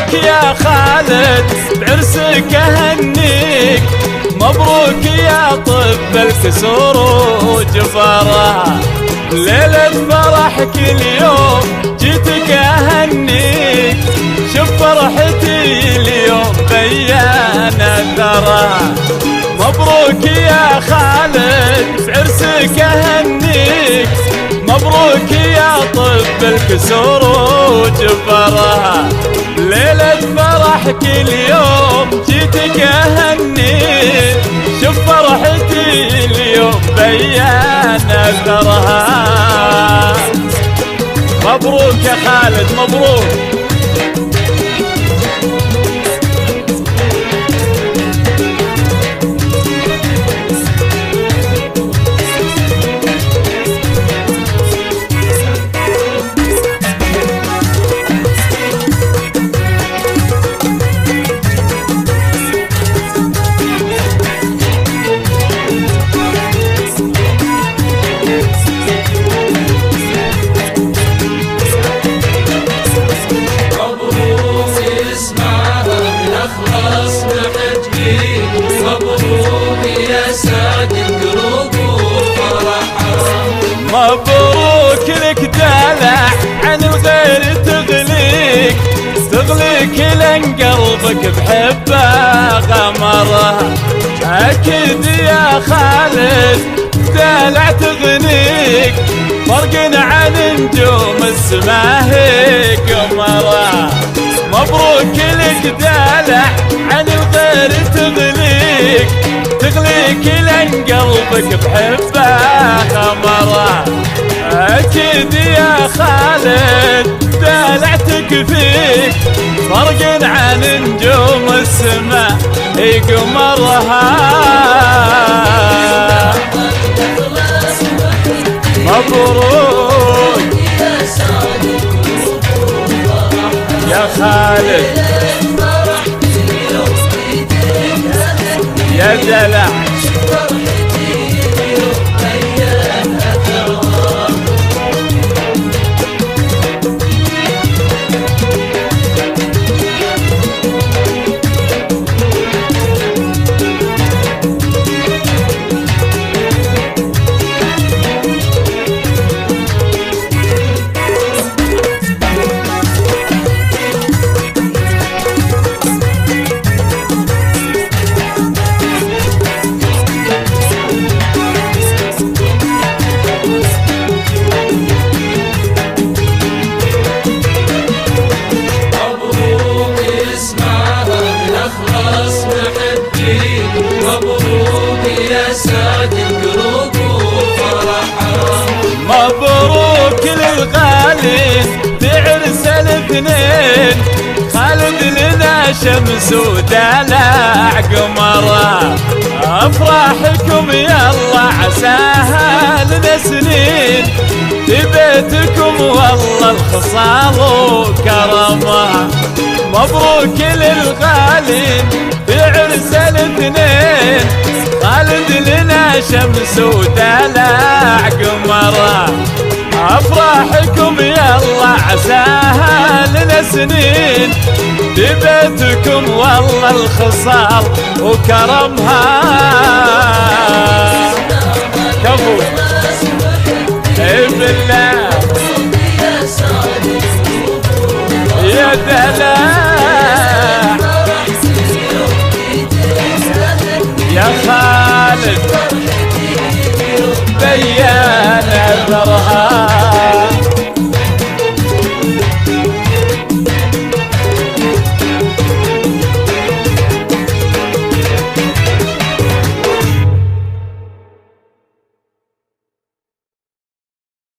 مبروك يا خالد بعرسك اهنيك، مبروك يا طب الكسور وجفرها، ليلة فرحك اليوم جيتك اهنيك، شوف فرحتي اليوم بيان اثرها. مبروك يا خالد بعرسك اهنيك، مبروك يا طب الكسور وجفرها، ليلة فرحك اليوم جيتك اهنيك، شوف فرحتي اليوم بيان اثرها. مبروك يا خالد مبروك. مبروك لك دلع عن الغير تغليك، تغليك لان قلبك بحبه غمره، اكيد يا خالد دلع تغنيك، فرق عن نجوم السما هي قمره. مبروك لك دلع عن الغير تغليك، تغليك لان قلبك بحبه غمره، اكيد يا خالد دلعتك فيك، فرق عن نجوم السما هي قمرها. مبروك يا خالد يا دلع. مبروك للغالي بعرس الاثنين، خالد لنا شمس ودلع قمره، افراحكم يلا عساها لنا سنين، في بيتكم والله الخصال وكرمه. مبروك للغالي بعرس الاثنين، خالد لنا شمس ودلع قمره، افراحكم يلا عساها لنا سنين، ببيتكم والله الخصال وكرمها. كفو اي بالله يا دلع يا خالد بيان اثرها.